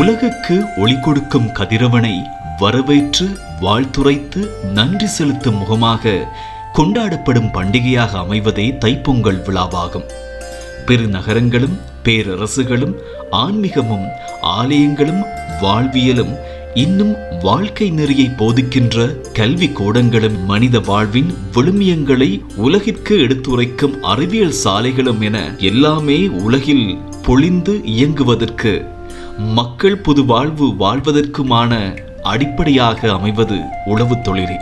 உலகுக்கு ஒளி கொடுக்கும் கதிரவனை வரவேற்று வாழ்த்துரைத்து நன்றி செலுத்தும் முகமாக கொண்டாடப்படும் பண்டிகையாக அமைவதே தைப்பொங்கல் விழாவாகும். பெருநகரங்களும் பேரரசுகளும் ஆன்மீகமும் ஆலயங்களும் வாழ்வியலும் இன்னும் வாழ்க்கை நெறியை போதிக்கின்ற கல்வி கூடங்களும் மனித வாழ்வின் விழுமியங்களை உலகிற்கு எடுத்துரைக்கும் அறிவியல் சாலைகளும் என எல்லாமே உலகில் பொழிந்து இயங்குவதற்கு மக்கள் புது வாழ்வு வாழ்வதற்குமான அடிப்படையாக அமைவது உழவு தொழிலே.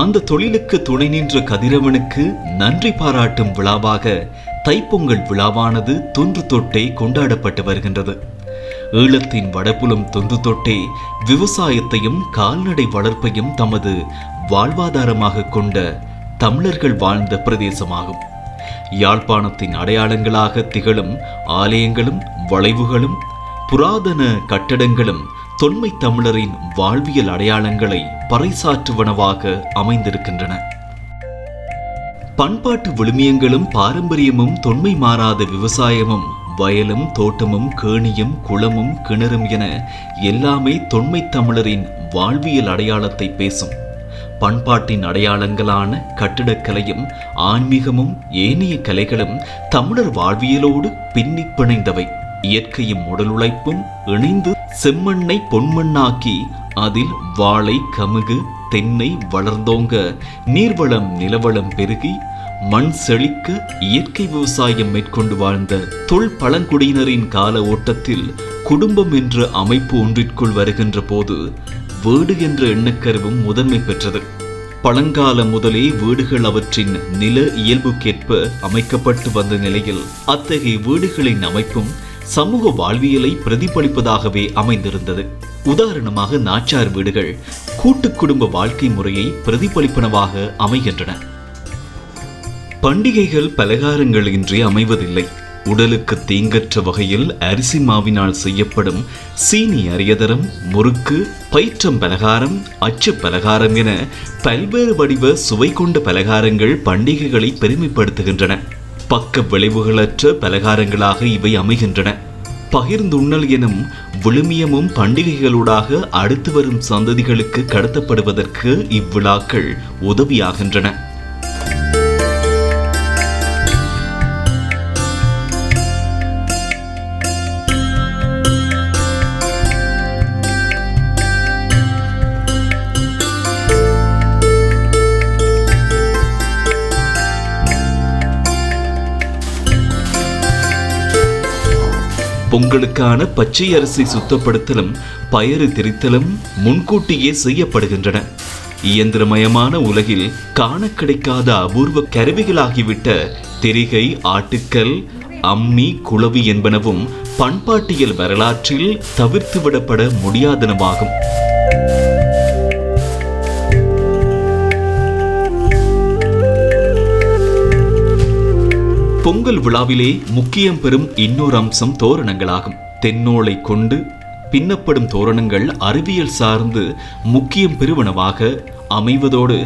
அந்த தொழிலுக்கு துணை நின்ற கதிரவனுக்கு நன்றி பாராட்டும் விழாவாக தைப்பொங்கல் விழாவானது தொன்று தொட்டே கொண்டாடப்பட்டு வருகின்றது. ஈழத்தின் வடபுலம் தொன்று தொட்டே விவசாயத்தையும் கால்நடை வளர்ப்பையும் தமது வாழ்வாதாரமாக கொண்ட தமிழர்கள் வாழ்ந்த பிரதேசமாகும். யாழ்ப்பாணத்தின் அடையாளங்களாக திகழும் ஆலயங்களும் வளைவுகளும் புராதன கட்டடங்களும் தொன்மை தமிழரின் வாழ்வியல் அடையாளங்களை பறைசாற்றுவனவாக அமைந்திருக்கின்றன. பண்பாட்டு விழுமியங்களும் பாரம்பரியமும் தொன்மை மாறாத விவசாயமும் வயலும் தோட்டமும் கேணியும் குளமும் கிணறும் என எல்லாமே தொன்மை தமிழரின் வாழ்வியல் அடையாளத்தை பேசும். பண்பாட்டின் அடையாளங்களான கட்டிடக்கலையும் ஆன்மீகமும் ஏனைய கலைகளும் தமிழர் வாழ்வியலோடு பின்னி பிணைந்தவை. இயற்கையும் உடல் உழைப்பும் இணைந்து செம்மண்ணை பொன்மண்ணாக்கி அதில் வாழை கமுகு தென்னை வளர்ந்தோங்க நீர்வளம் நிலவளம் பெருகி மண் செழிக்க இயற்கை விவசாயம் மேற்கொண்டு வாழ்ந்த தொல் பழங்குடியினரின் கால ஓட்டத்தில் குடும்பம் என்ற அமைப்பு ஒன்றிற்குள் வருகின்ற போது வீடு என்ற எண்ணக்கருவும் முதன்மை பெற்றது. பழங்கால முதலே வீடுகள் அவற்றின் நில இயல்புக்கேற்ப அமைக்கப்பட்டு வந்த நிலையில் அத்தகைய வீடுகளின் அமைப்பும் சமூக வாழ்வியலை பிரதிபலிப்பதாகவே அமைந்திருந்தது. உதாரணமாக நாச்சார் வீடுகள் கூட்டு குடும்ப வாழ்க்கை முறையை பிரதிபலிப்பனவாக அமைகின்றன. பண்டிகைகள் பலகாரங்கள் இன்றி அமைவதில்லை. உடலுக்கு தீங்கற்ற வகையில் அரிசி மாவினால் செய்யப்படும் சீனி அரியதரம், முறுக்கு, பயிற்றம் பலகாரம், அச்சு பலகாரம் என பல்வேறு வடிவ சுவை கொண்ட பலகாரங்கள் பண்டிகைகளை பெருமைப்படுத்துகின்றன. பக்க விளைவுகளற்ற பலகாரங்களாக இவை அமைகின்றன. பகிர்ந்துண்ணல் எனும் விழுமியமும் பண்டிகைகளூடாக அடுத்து வரும் சந்ததிகளுக்கு கடத்தப்படுவதற்கு இவ்விழாக்கள் உதவியாகின்றன. பொங்கலுக்கான பச்சை அரிசி சுத்தப்படுத்தலும் பயறு திரித்தலும் முன்கூட்டியே செய்யப்படுகின்றன. இயந்திரமயமான உலகில் காண கிடைக்காத அபூர்வ கருவிகளாகிவிட்ட திரிகை, ஆட்டுக்கல், அம்மி, குளவி என்பனவும் பண்பாட்டியல் வரலாற்றில் தவிர்த்துவிடப்பட முடியாதனவாகும். பொங்கல் விழாவிலே முக்கியம் பெறும் இன்னொரு அம்சம் தோரணங்களாகும். தென்னோலை கொண்டு பின்னப்படும் தோரணங்கள் அறிவியல் சார்ந்து முக்கியம் பெறுவனவாக அமைவதோடு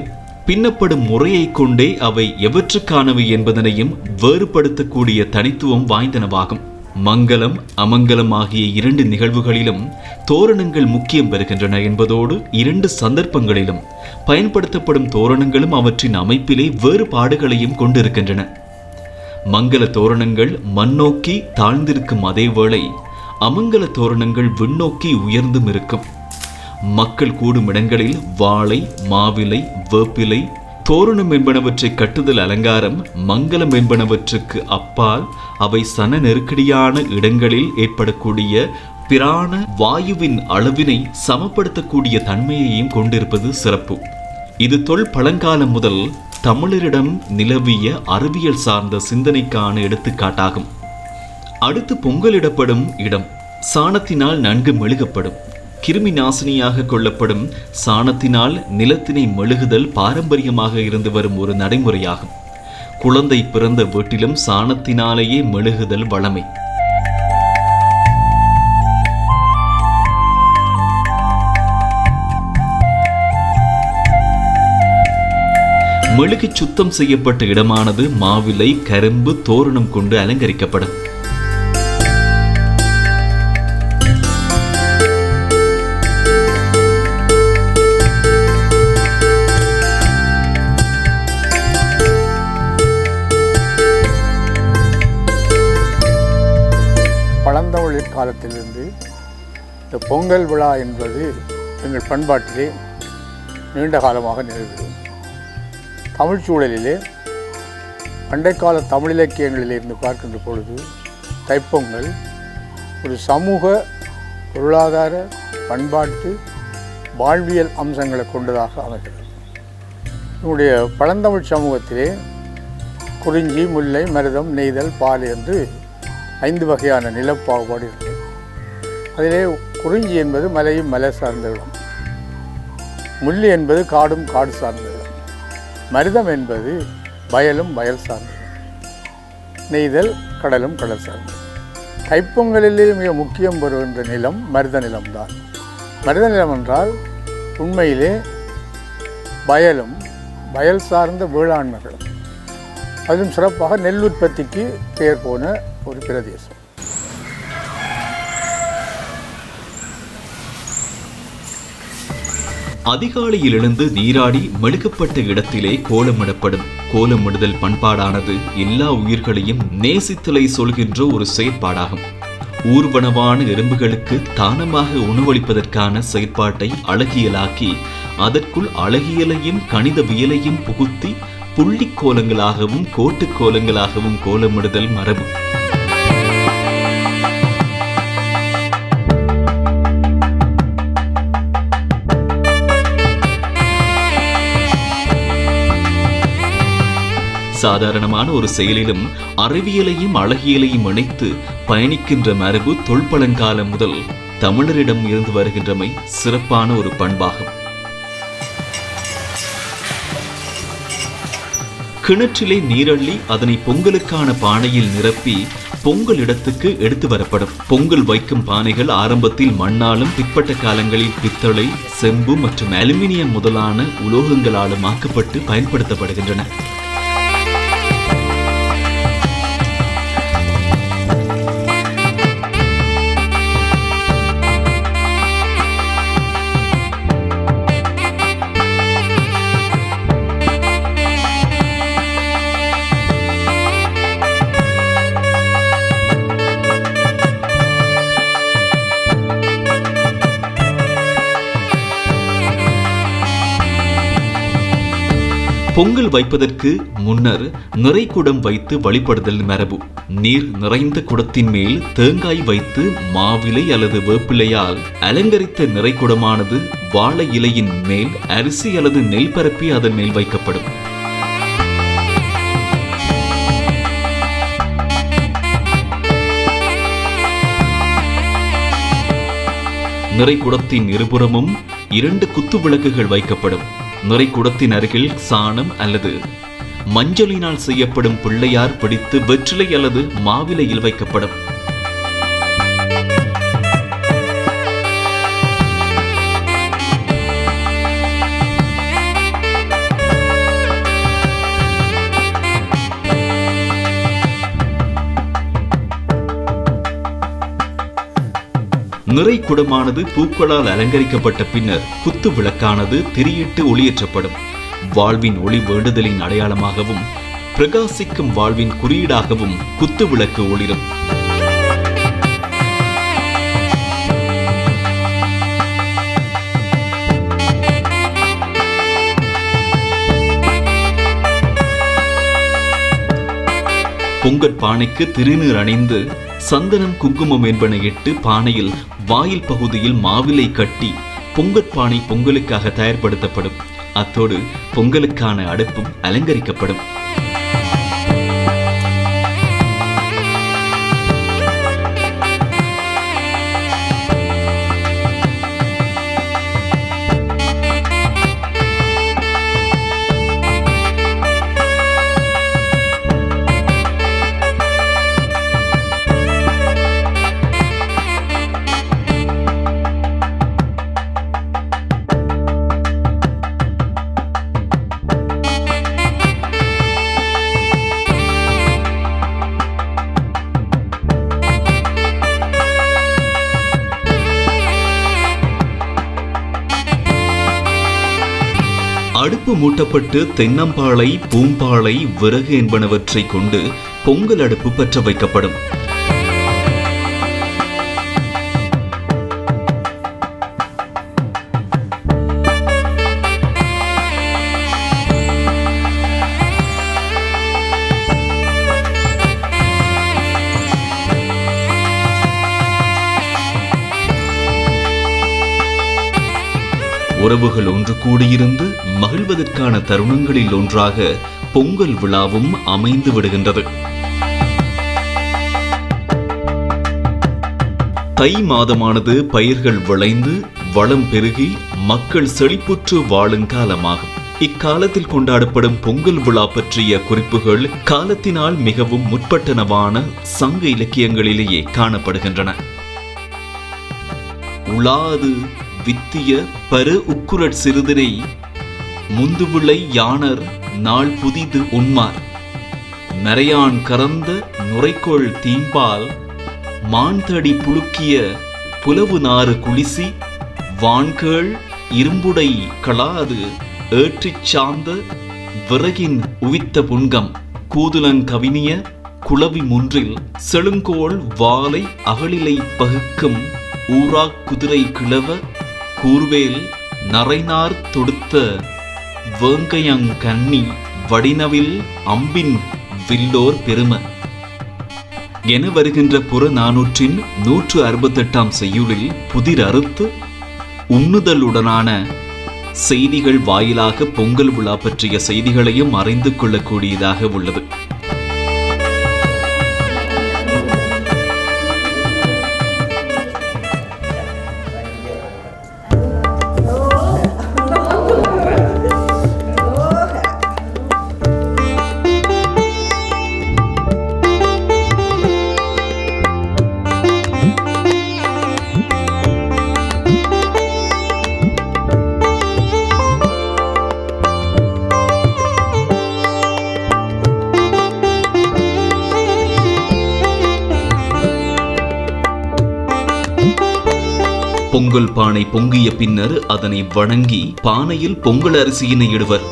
பின்னப்படும் முறையை கொண்டே அவை எவற்றுக்கானவை என்பதனையும் வேறுபடுத்தக்கூடிய தனித்துவம் வாய்ந்தனவாகும். மங்களம் அமங்கலம் ஆகிய இரண்டு நிகழ்வுகளிலும் தோரணங்கள் முக்கியம் பெறுகின்றன என்பதோடு இரண்டு சந்தர்ப்பங்களிலும் பயன்படுத்தப்படும் தோரணங்களும் அவற்றின் அமைப்பிலே வேறுபாடுகளையும் கொண்டிருக்கின்றன. மங்கள தோரணங்கள் மண்ணோக்கி தாழ்ந்திருக்கும் அதேவேளை அமங்கல தோரணங்கள் விண்ணோக்கி உயர்ந்தும் இருக்கும். மக்கள் கூடும் இடங்களில் வாழை, மாவிலை, வேப்பிலை, தோரணம் என்பனவற்றை கட்டுதல் அலங்காரம், மங்களம் என்பனவற்றுக்கு அப்பால் அவை சன நெருக்கடியான இடங்களில் ஏற்படக்கூடிய பிராண வாயுவின் அளவினை சமப்படுத்தக்கூடிய தன்மையையும் கொண்டிருப்பது சிறப்பு. இது தொல் பழங்காலம் முதல் தமிழரிடம் நிலவிய அறிவியல் சார்ந்த சிந்தனைக்கான எடுத்துக்காட்டாகும். அடுத்து பொங்கலிடப்படும் இடம். சாணத்தினால் நன்கு மெழுகப்படும். கிருமி நாசினியாக கொள்ளப்படும் சாணத்தினால் நிலத்தினை மெழுகுதல் பாரம்பரியமாக இருந்து வரும் ஒரு நடைமுறையாகும். குழந்தை பிறந்த வீட்டிலும் சாணத்தினாலேயே மெழுகுதல் வழமை. மெழுகி சுத்தம் செய்யப்பட்ட இடமானது மாவிலை, கரும்பு, தோரணம் கொண்டு அலங்கரிக்கப்படும். பழந்தமிழர் காலத்திலிருந்து இந்த பொங்கல் விழா என்பது எங்கள் பண்பாட்டிலே நீண்ட காலமாக நிறைவேறும். தமிழ் சூழலிலே பண்டைக்கால தமிழ் இலக்கியங்களிலிருந்து பார்க்கின்ற பொழுது தைப்பொங்கல் ஒரு சமூக, பொருளாதார, பண்பாட்டு, வாழ்வியல் அம்சங்களை கொண்டதாக அமைகிறது. நம்முடைய பழந்தமிழ் சமூகத்திலே குறிஞ்சி, முல்லை, மருதம், நெய்தல், பால் என்று 5 வகையான நிலப்பாகுபாடு இருக்கிறது. அதிலே குறிஞ்சி என்பது மலையும் மலை சார்ந்த இடம், முல்லை என்பது காடும் காடு சார்ந்த இடம், மருதம் என்பது வயலும் வயல் சார்ந்தது, நெய்தல் கடலும் கடல் சார்ந்தது. தைப்பொங்கலிலே மிக முக்கியம் பெறுகின்ற நிலம் மருத நிலம்தான். மருத நிலம் என்றால் உண்மையிலே வயலும் வயல் சார்ந்த வேளாண்மைகளும், அதிலும் சிறப்பாக நெல் உற்பத்திக்கு பெயர் போன ஒரு பிரதேசம். அதிகாலையில் எழுந்து நீராடி மெழுகப்பட்ட இடத்திலே கோலமிடப்படும். கோலமிடுதல் பண்பாடானது எல்லா உயிர்களையும் நேசித்தலை சொல்கின்ற ஒரு செயற்பாடாகும். ஊர்வனவான எறும்புகளுக்கு தானமாக உணவளிப்பதற்கான செயற்பாட்டை அழகியலாக்கி அதற்குள் அழகியலையும் கணிதவியலையும் புகுத்தி புள்ளிக் கோலங்களாகவும் கோட்டுக் கோலங்களாகவும் கோலமிடுதல் மரபு. சாதாரணமான ஒரு செயலிலும் அறிவியலையும் அழகியலையும் இணைத்து பயணிக்கின்ற மரபு தொல்பழங்காலம் முதல் தமிழரிடம் இருந்து வருகின்றமை சிறப்பான ஒரு பண்பாகும். கிணற்றிலே நீரள்ளி அதனை பொங்கலுக்கான பானையில் நிரப்பி பொங்கல் இடத்துக்கு எடுத்து வரப்படும். பொங்கல் வைக்கும் பானைகள் ஆரம்பத்தில் மண்ணாலும், பிற்பட்ட காலங்களில் பித்தளை, செம்பு மற்றும் அலுமினியம் முதலான உலோகங்களாலும் ஆக்கப்பட்டு பயன்படுத்தப்படுகின்றன. பொங்கல் வைப்பதற்கு முன்னர் நிறைகுடம் வைத்து வழிபடுதல் மரபு. நீர் நிறைந்த குடத்தின் மேல் தேங்காய் வைத்து மாவிலை அல்லது வேப்பிலையால் அலங்கரித்த நிறைகுடமானது வாழை இலையின் மேல் அரிசி அல்லது நெல் பரப்பி அதன் மேல் வைக்கப்படும். நிறைகுடத்தின் இருபுறமும் 2 குத்து விளக்குகள் வைக்கப்படும். நிறைகுடத்தின் அருகில் சாணம் அல்லது மஞ்சளினால் செய்யப்படும் பிள்ளையார் பிடித்து வெற்றிலை அல்லது மாவிலையில் வைக்கப்படும். நிறைகுடமானது பூக்களால் அலங்கரிக்கப்பட்ட பின்னர் குத்து விளக்கானது திரியிட்டு ஒளியேற்றப்படும். வாழ்வின் ஒளி வேண்டுதலின் அடையாளமாகவும் பிரகாசிக்கும் வாழ்வின் குறியீடாகவும் குத்து விளக்கு ஒளிரும். பொங்கற் பானைக்கு திருநீர் அணிந்து சந்தனம், குங்குமம் என்பன இட்டு பானையில் வாயில் பகுதியில் மாவிலை கட்டி பொங்கற்பானை பொங்கலுக்காக தயார்படுத்தப்படும். அத்தோடு பொங்கலுக்கான அடுப்பும் அலங்கரிக்கப்படும். அடுப்பு மூட்டப்பட்டு தென்னம்பாளை, பூம்பாளை, விறகு என்பனவற்றை கொண்டு பொங்கல் அடுப்பு பற்ற வைக்கப்படும். உறவுகள் ஒன்று கூடியிருந்து மகிழ்வதற்கான தருணங்களில் ஒன்றாக பொங்கல் விழாவும் அமைந்து விடுகின்றது. தை மாதமானது பயிர்கள் விளைந்து வளம் பெருகி மக்கள் செழிப்புற்று வாழும் காலமாகும். இக்காலத்தில் கொண்டாடப்படும் பொங்கல் விழா பற்றிய குறிப்புகள் காலத்தினால் மிகவும் முற்பட்டனவான சங்க இலக்கியங்களிலேயே காணப்படுகின்றன. உளாது வித்திய பரு உக்குரட் சிறுதினை முந்துவிளை யானர் நாள் புதிது உண்மார் நரையான் கறந்த நுரைக்கோள் தீம்பால் மான்தடி புழுக்கிய புலவு நாறு குளிசி வான்கேள் இரும்புடை களாது ஏற்றிச் சார்ந்த விறகின் உவித்த புன்கம் கூதுலங்கவினிய குளவி முன்றில் செழுங்கோள் வாலை அகலிலை பகுக்கும் ஊராக் குதிரை கிழவ கூர்வேல் நரைநார் தொடுத்த வேங்கையங்கண்ணி வடினவில் அம்பின் வில்லோர் பெரும என வருகின்ற புறநானூற்றின் 168ஆம் செய்யுளில் புதிர் அறுத்து உண்ணுதலுடனான செய்திகள் வாயிலாக பொங்கல் விழா பற்றிய செய்திகளையும் அறிந்து கொள்ளக்கூடியதாக உள்ளது. பொங்கல் பானை பொங்கிய பின்னர் அதனை வணங்கி பானையில் பொங்கல் அரிசியினை இடுவர்.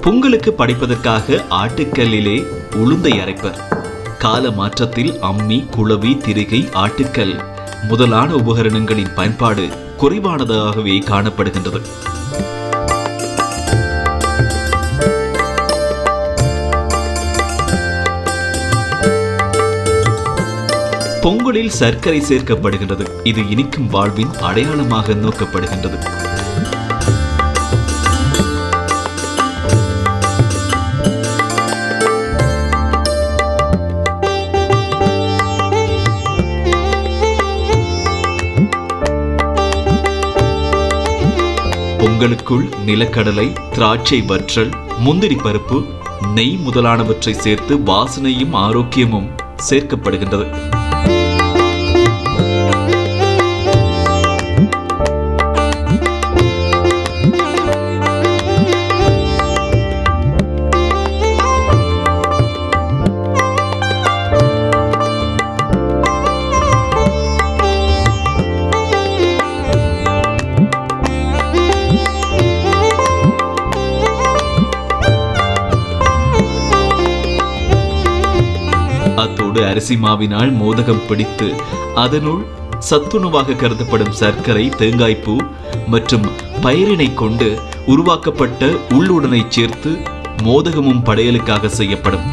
பொங்கலுக்கு படைப்பதற்காக ஆட்டுக்கல்லிலே உளுந்தை அரைப்பர். கால மாற்றத்தில் அம்மி, குளவி, திரிகை, ஆட்டுக்கல் முதலான உபகரணங்களின் பயன்பாடு குறைவானதாகவே காணப்படுகின்றது. பொங்கலில் சர்க்கரை சேர்க்கப்படுகின்றது. இது இனிக்கும் வாழ்வின் அடையாளமாக நோக்கப்படுகின்றது. பொங்கலுக்குள் நிலக்கடலை, திராட்சை வற்றல், முந்திரி பருப்பு, நெய் முதலானவற்றை சேர்த்து வாசனையும் ஆரோக்கியமும் சேர்க்கப்படுகின்றது. அத்தோடு அரிசி மாவினால் மோதகம் பிடித்து அதனுள் சத்துணவாக கருதப்படும் சர்க்கரை, தேங்காய்ப்பூ மற்றும் பயிரினை கொண்டு உருவாக்கப்பட்ட உள்ளுடனை சேர்த்து மோதகமும் படையலுக்காக செய்யப்படும்.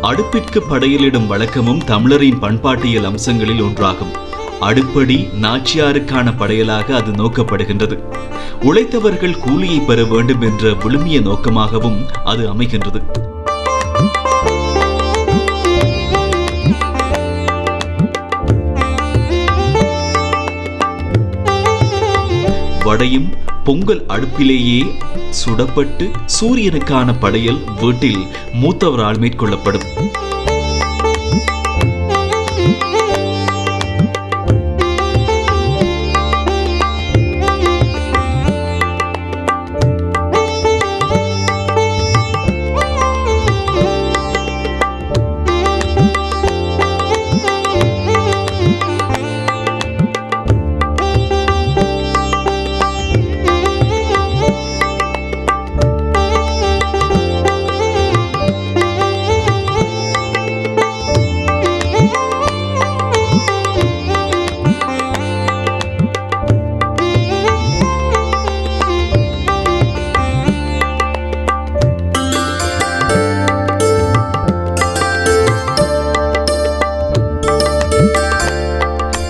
அடுப்பிற்கு படையலிடும் வழக்கமும் தமிழரின் பண்பாட்டியல் அம்சங்களில் ஒன்றாகும். அடுப்படி நாச்சியாருக்கான படையலாக அது நோக்கப்படுகின்றது. உழைத்தவர்கள் கூலியை பெற வேண்டும் என்ற விழுமிய நோக்கமாகவும் அது அமைகின்றது. வடையும் பொங்கல் அடுப்பிலேயே சுடப்பட்டு சூரியனுக்கான படையல் வீட்டில் மூத்தவரால் மேற்கொள்ளப்படும்.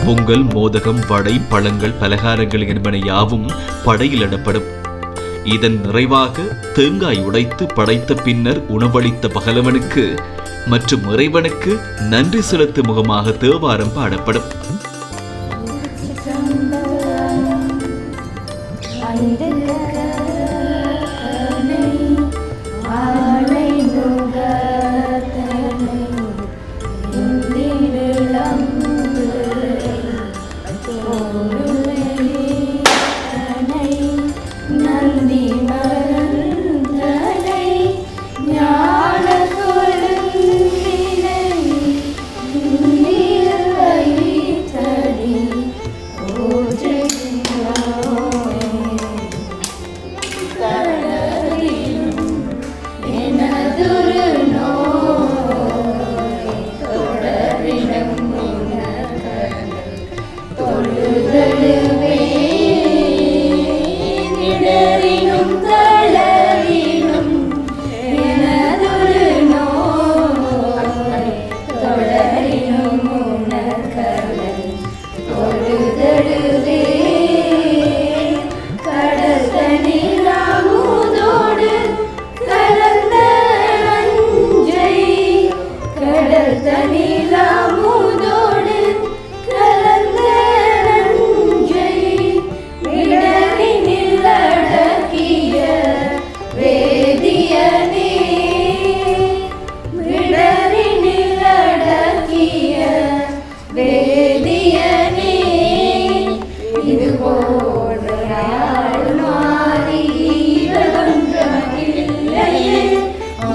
பொங்கல், மோதகம், வடை, பழங்கள், பலகாரங்கள் என்பன யாவும் படையிலிடப்படும். இதன் நிறைவாக தேங்காய் உடைத்து படைத்த பின்னர் உணவளித்த பகலவனுக்கு மற்றும் இறைவனுக்கு நன்றி செலுத்தும் முகமாக தேவாரம் பாடப்படும்.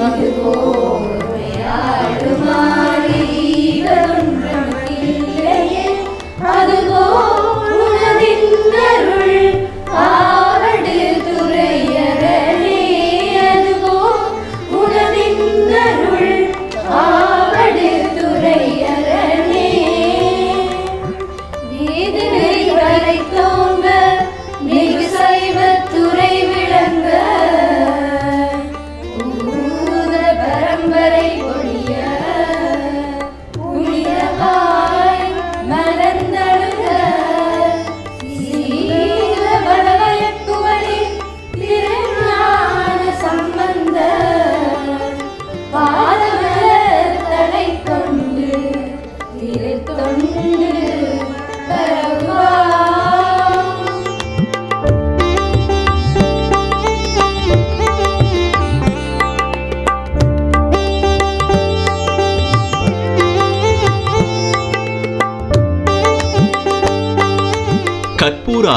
அது போல் யாரும் மாறி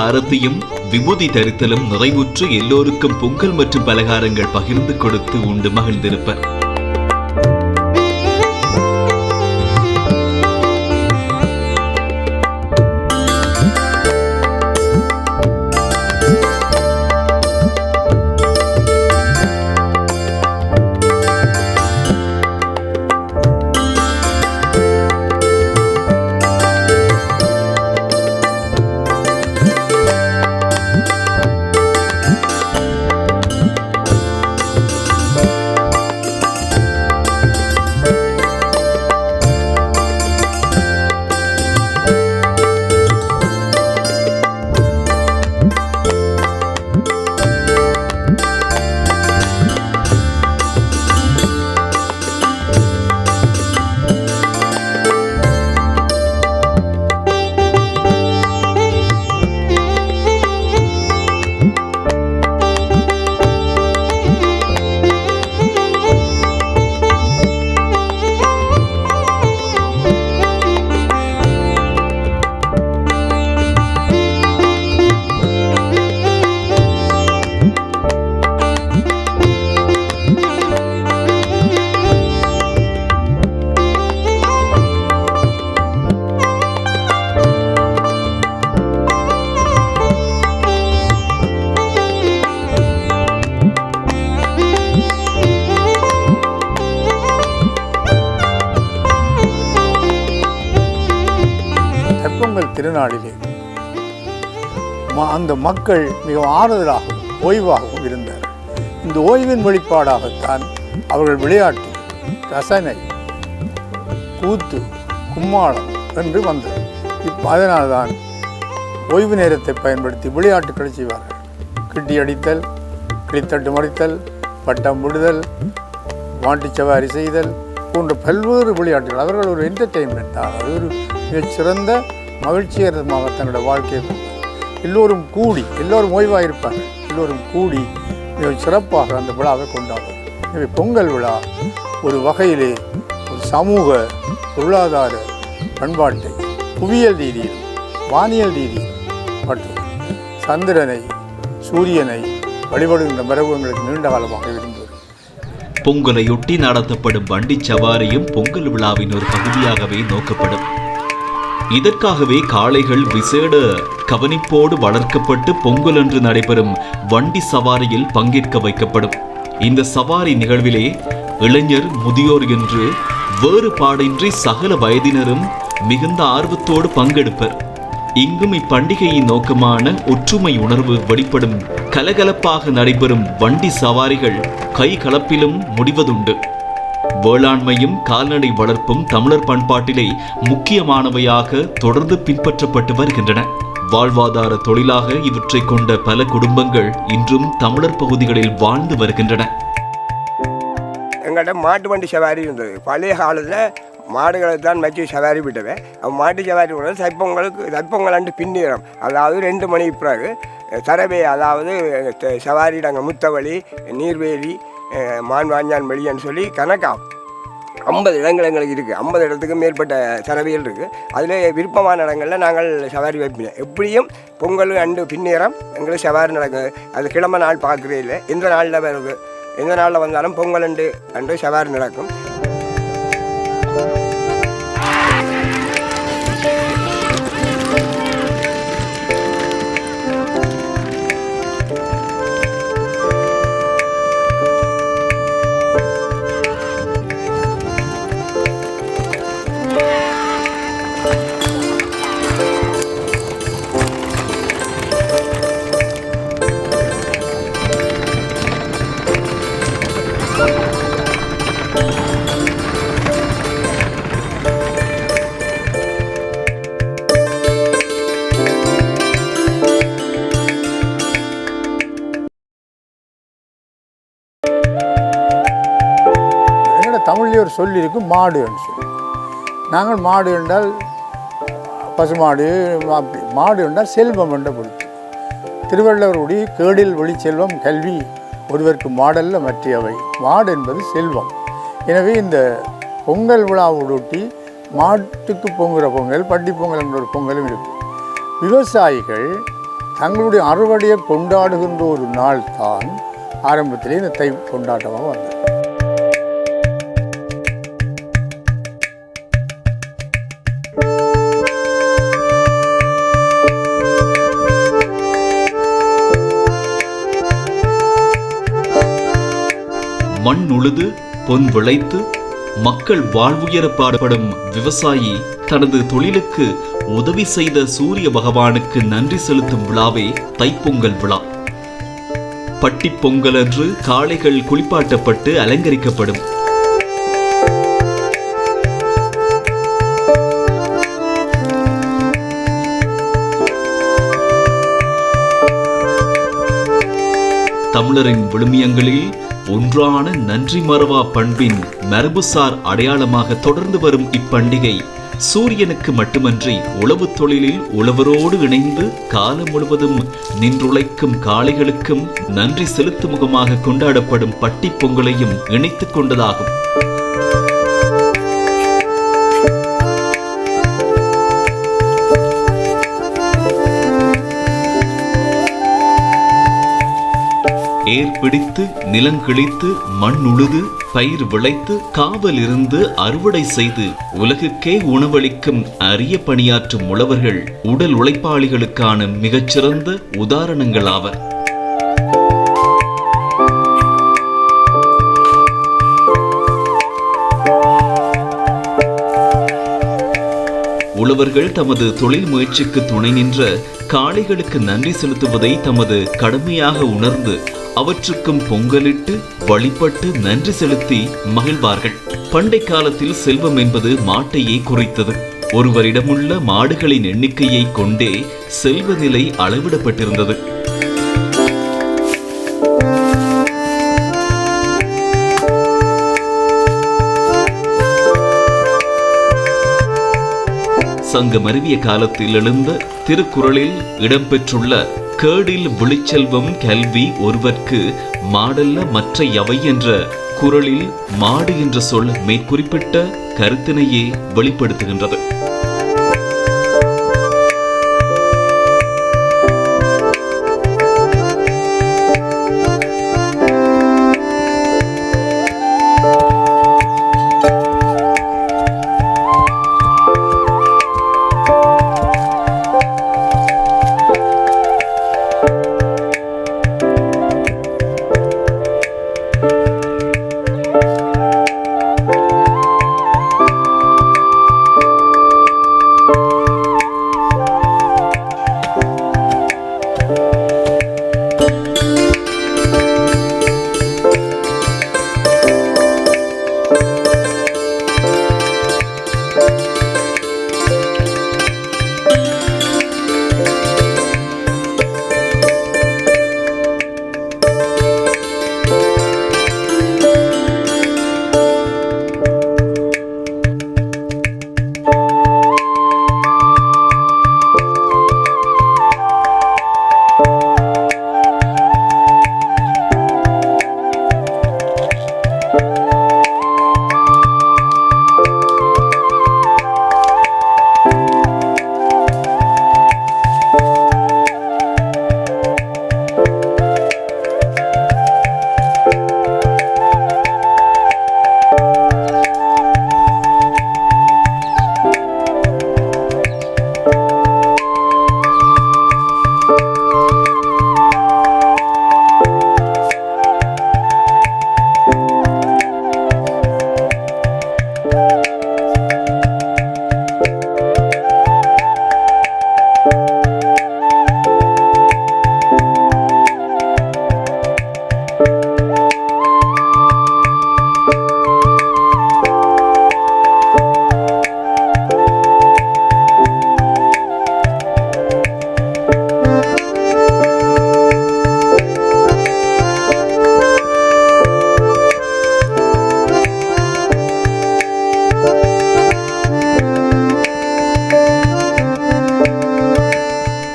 ஆரத்தியும் விபூதி தரித்தலும் நிறைவுற்று எல்லோருக்கும் பொங்கல் மற்றும் பலகாரங்கள் பகிர்ந்து கொடுத்து உண்டு மகிழ்ந்திருப்பர். பொங்கல் திருநாளிலே அந்த மக்கள் மிக ஆறுதலாகவும் ஓய்வாகவும் இருந்தார். இந்த ஓய்வின் வெளிப்பாடாகத்தான் அவர்கள் விளையாட்டு, ரசனை, கூத்து, கும்மாளம் என்று வந்தது. அதனால்தான் ஓய்வு நேரத்தை பயன்படுத்தி விளையாட்டுக்களை செய்வார்கள். கிட்டி அடித்தல், கிளித்தட்டு மறித்தல், பட்டம் விடுதல், மாட்டுச்சவாரி செய்தல் போன்ற பல்வேறு விளையாட்டுகள். அவர்கள் ஒரு என்டர்டெயின்மெண்ட் தான். அது ஒரு மிகச்சிறந்த மகிழ்ச்சிகரமாக தன்னுடைய வாழ்க்கையை எல்லோரும் கூடி, எல்லோரும் ஓய்வாக இருப்பார்கள், எல்லோரும் கூடி மிக சிறப்பாக அந்த விழாவை கொண்டாடுவார். எனவே பொங்கல் விழா ஒரு வகையிலே ஒரு சமூக பொருளாதார பண்பாட்டை புவியியல் ரீதியில், வானியல் ரீதியில் மற்றும் சந்திரனை, சூரியனை வழிபடுகின்ற மரபு எங்களுக்கு நீண்ட காலமாக இருந்தது. பொங்கலையொட்டி நடத்தப்படும் வண்டி சவாரியும் பொங்கல் விழாவின் ஒரு பகுதியாகவே நோக்கப்படும். இதற்காகவே காளைகள் விசேட கவனிப்போடு வளர்க்கப்பட்டு பொங்கல் அன்று நடைபெறும் வண்டி சவாரியில் பங்கேற்க வைக்கப்படும். இந்த சவாரி நிகழ்விலே இளைஞர், முதியோர் என்று வேறுபாடின்றி சகல வயதினரும் மிகுந்த ஆர்வத்தோடு பங்கெடுப்பர். இங்கும் இப்பண்டிகையின் நோக்கமான ஒற்றுமை உணர்வு வெளிப்படும். கலகலப்பாக நடைபெறும் வண்டி சவாரிகள் கை கலப்பிலும் முடிவதுண்டு. வேளாண்மையும் கால்நடை வளர்ப்பும் தமிழர் பண்பாட்டிலே முக்கியமானவையாக தொடர்ந்து பின்பற்றப்பட்டு வருகின்றன. வாழ்வாதார தொழிலாக இவற்றை கொண்ட பல குடும்பங்கள் இன்றும் தமிழர் பகுதிகளில் வாழ்ந்து வருகின்றன. எங்கள்கிட்ட மாட்டு வண்டி சவாரி இருந்தது. பழைய காலத்தில் மாடுகளை தான் வச்சு சவாரி விட்டவை. மாட்டு சவாரி விடுறது தைப்பொங்கல் அன்று பின்னிறம், அதாவது 2 மணி பிறகு தரவே, அதாவது சவாரிடாங்க முத்தவழி, நீர்வேலி, மான்வாஞ்சான் வெளியன்னு சொல்லி கணக்காக 50 இடங்கள் எங்களுக்கு இருக்குது. 50 இடத்துக்கு மேற்பட்ட தரவியல் இருக்குது. அதில் விருப்பமான இடங்களில் நாங்கள் சவாரி வைப்பினோம். எப்படியும் பொங்கல் அண்டு பின்னேறம் எங்களுக்கு சவாரி நடக்குது. அது கிழமை நாள் பார்க்குறே இல்லை. எந்த நாளில் வருது, எந்த நாளில் வந்தாலும் பொங்கல் அன்று சவாரி நடக்கும். தமிழ்லேயே ஒரு சொல்லி இருக்கும், மாடுன்னு சொல்லி. நாங்கள் மாடு என்றால் பசுமாடு, மாடு என்றால் செல்வம் என்ற பொருள். திருவள்ளுவருடைய கேடில் ஒளி செல்வம் கல்வி ஒருவருக்கு மாடல்ல மற்றவை. மாடு என்பது செல்வம். எனவே இந்த பொங்கல் விழாவோடொட்டி மாட்டுக்கு பொங்குகிற பொங்கல், பட்டி பொங்கல் என்ற ஒரு பொங்கலும் இருக்குது. விவசாயிகள் தங்களுடைய அறுவடையை கொண்டாடுகின்ற ஒரு நாள் தான் ஆரம்பத்திலே இந்த தை கொண்டாட்டமாக வந்தது. மண் உழுது பொன் விளைத்து மக்கள் வாழ்வுயர பாடுபடும் விவசாயி தனது தொழிலுக்கு உதவி செய்த சூரிய பகவானுக்கு நன்றி செலுத்தும் விழாவே தைப்பொங்கல் விழா. பட்டிப்பொங்கல் அன்று காளைகள் குளிப்பாட்டப்பட்டு அலங்கரிக்கப்படும். தமிழரின் விழுமியங்களில் ஒன்றான நன்றி மறவா பண்பின் மரபுசார் அடையாளமாக தொடர்ந்து வரும் இப்பண்டிகை சூரியனுக்கு மட்டுமன்றி உழவு தொழிலில் உழவரோடு இணைந்து காலம் முழுவதும் நின்றுழைக்கும் காளைகளுக்கும் நன்றி செலுத்தும் முகமாக கொண்டாடப்படும் பட்டிப் பொங்கலையும் இணைத்துக் கொண்டதாகும். ஏர் பிடித்து நிலங்கிழித்து மண் உழுது பயிர் விளைத்து காவல் இருந்து அறுவடை செய்து உலகுக்கே உணவளிக்கும் அரிய பணியாற்றும் உழவர்கள் உடல் உழைப்பாளிகளுக்கான மிகச்சிறந்த உதாரணங்களாவர். உழவர்கள் தமது தொழில் முயற்சிக்கு துணை நின்ற காளைகளுக்கு நன்றி செலுத்துவதை தமது கடமையாக உணர்ந்து அவற்றுக்கும் பொங்கலிட்டு வழிபட்டு நன்றி செலுத்தி மகிழ்வார்கள். பண்டை காலத்தில் செல்வம் என்பது மாட்டையே குறித்தது. ஒருவரிடமுள்ள மாடுகளின் எண்ணிக்கையை கொண்டே செல்வ நிலை அளவிடப்பட்டிருந்தது. சங்கம் அறிவிய காலத்தில் எழுந்த திருக்குறளில் இடம்பெற்றுள்ள கேடில் விழிச்செல்வம் கல்வி ஒருவர்க்கு மாடல்ல மற்ற எவை என்ற குறளில் மாடு என்ற சொல் மேற்குறிப்பிட்ட கருத்தினையே வெளிப்படுத்துகின்றது.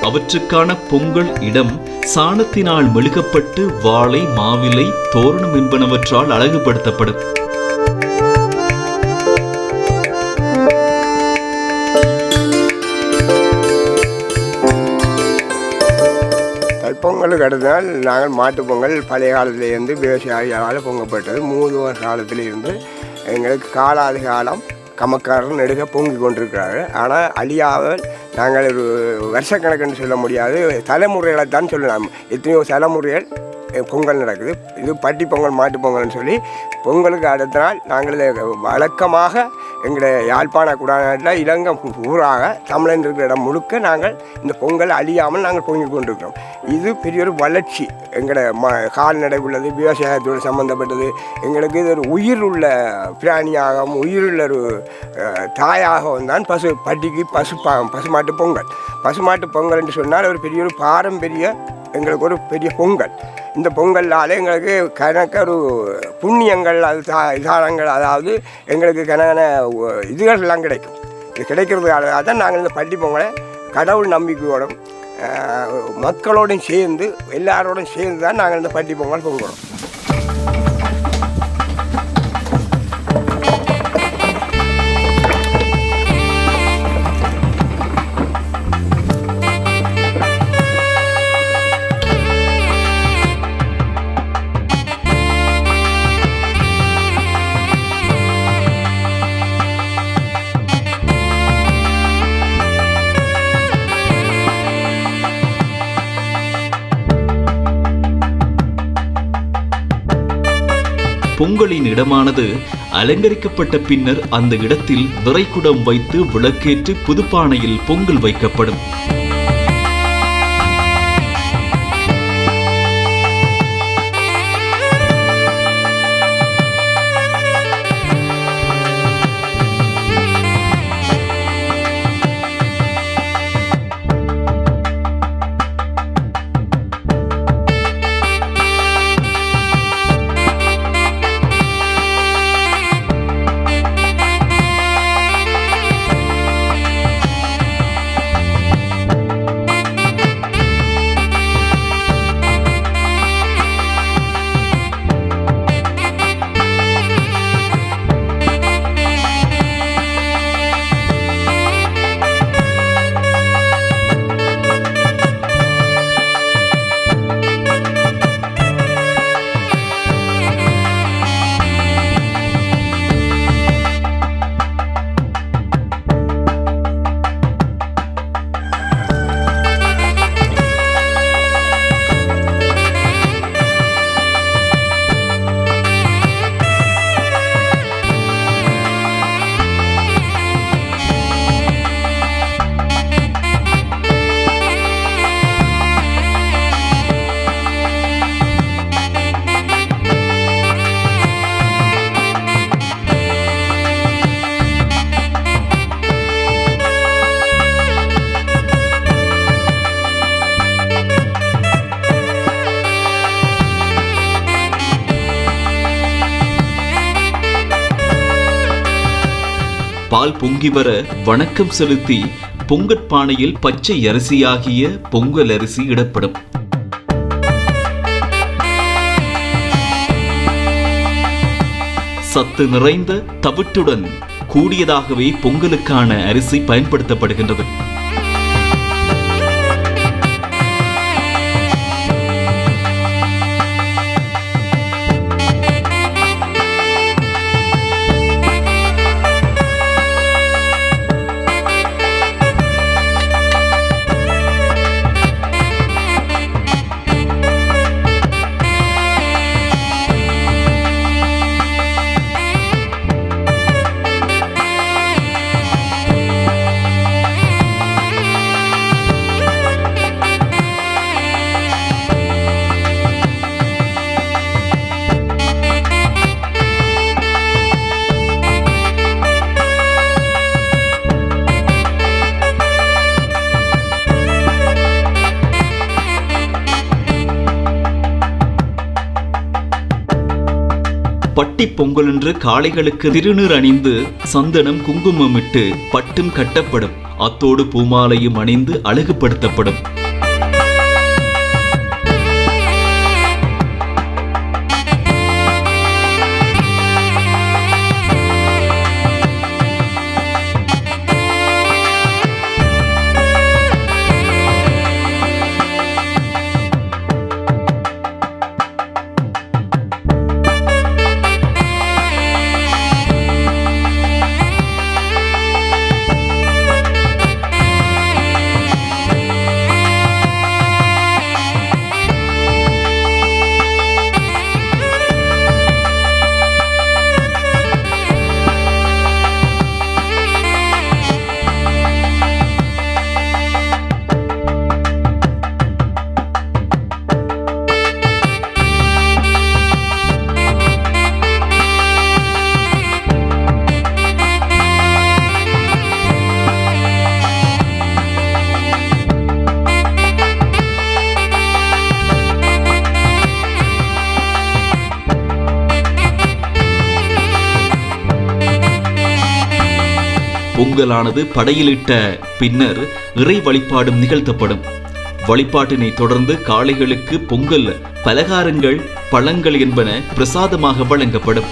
அவற்றுக்கான பொங்கல் இடம் சாணத்தினால் மெழுகப்பட்டு வாழை மாவிலை தோரணம் என்பனவற்றால் அழகுபடுத்தப்படும். பொங்கலுக்கு அடுத்த நாள் நாங்கள் மாட்டுப் பொங்கல் பழைய காலத்திலேருந்து விவசாயிகளால் பொங்கப்பட்டது. மூதுவர் காலத்திலிருந்து எங்களுக்கு காலாதி காலம் கமக்காரன் நெடுக பொங்கி கொண்டிருக்கிறார்கள். ஆனால் அழியாமல் நாங்கள் ஒரு வருஷக்கணக்குன்னு சொல்ல முடியாது, தலைமுறைகளை தான் சொல்லலாம். எத்தனையோ தலைமுறைகள் பொங்கல் நடக்குது. இது பட்டி பொங்கல் மாட்டு பொங்கல்னு சொல்லி பொங்கலுக்கு அடுத்த நாள் நாங்கள் வழக்கமாக எங்களுடைய யாழ்ப்பாண குடாநாட்டில் இலங்கை ஊராக தமிழன் இருக்கிற இடம் முழுக்க நாங்கள் இந்த பொங்கல் அழியாமல் நாங்கள் பொங்கி கொண்டிருக்கிறோம். இது பெரிய ஒரு வளர்ச்சி. எங்களோட கால்நடை உள்ளது, விவசாயத்தோடு சம்மந்தப்பட்டது. எங்களுக்கு இது ஒரு உயிர் உள்ள பிராணியாகவும் உயிருள்ள ஒரு தாயாகவும் தான் பட்டிக்கு பசுமாட்டு பொங்கல். பசுமாட்டு பொங்கல் என்று சொன்னால் ஒரு பெரிய ஒரு பாரம்பரிய எங்களுக்கு ஒரு பெரிய பொங்கல். இந்த பொங்கலால் எங்களுக்கு கணக்க ஒரு புண்ணியங்கள் அது விசாரங்கள், அதாவது எங்களுக்கு கணக்கான இதுகள் எல்லாம் கிடைக்கும். இது கிடைக்கிறதுக்காக தான் நாங்கள் இந்த பட்டி பொங்கலை கடவுள் நம்பிக்கையோடும் மக்களோடும் சேர்ந்து எல்லாரோடும் சேர்ந்து தான் நாங்கள் இந்த பட்டி பொங்கல் பொங்குறோம். பொங்கலின் இடமானது அலங்கரிக்கப்பட்ட பின்னர் அந்த இடத்தில் விரைக்குடம் வைத்து விளக்கேற்றி புதுப்பானையில் பொங்கல் வைக்கப்படும். பால் பொங்கி வர வணக்கம் செலுத்தி பொங்கற்பானையில் பச்சை அரிசியாகிய பொங்கல் அரிசி இடப்படும். சத்து நிறைந்த தவிட்டுடன் கூடியதாகவே பொங்கலுக்கான அரிசி பயன்படுத்தப்படுகின்றது. பட்டி பொங்கல் என்று காளைகளுக்கு திருநீர் அணிந்து சந்தனம் குங்குமமிட்டு பட்டும் கட்டப்படும். அத்தோடு பூமாலையும் அணிந்து அழகுபடுத்தப்படும். பொங்கலானது படையிலிட்ட பின்னர் இறை வழிபாடும் நிகழ்த்தப்படும். வழிபாட்டினை தொடர்ந்து காளைகளுக்கு பொங்கல் பலகாரங்கள், பழங்கள் என்பன பிரசாதமாக வழங்கப்படும்.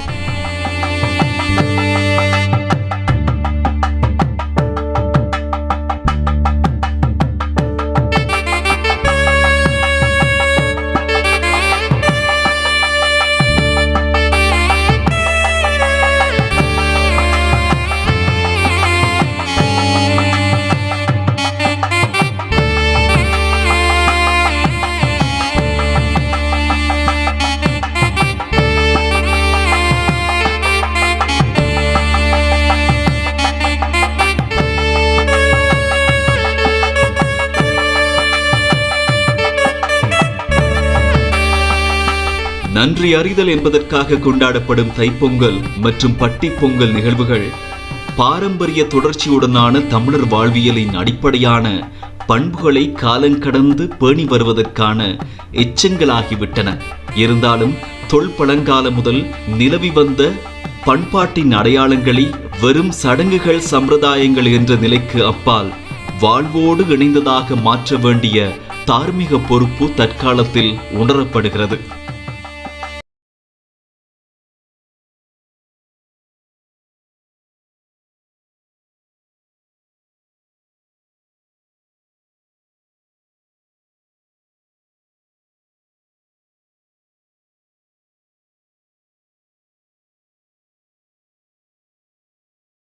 நன்றி அறிதல் என்பதற்காக கொண்டாடப்படும் தைப்பொங்கல் மற்றும் பட்டி பொங்கல் நிகழ்வுகள் பாரம்பரிய தொடர்ச்சியுடனான தமிழர் வாழ்வியலின் அடிப்படையான பண்புகளை காலங்கடந்து பேணி வருவதற்கான எச்சங்களாகிவிட்டன. இருந்தாலும் தொல்பழங்கால முதல் நிலவி வந்த பண்பாட்டின் அடையாளங்களை வெறும் சடங்குகள், சம்பிரதாயங்கள் என்ற நிலைக்கு அப்பால் வாழ்வோடு இணைந்ததாக மாற்ற வேண்டிய தார்மீக பொறுப்பு தற்காலத்தில் உணரப்படுகிறது.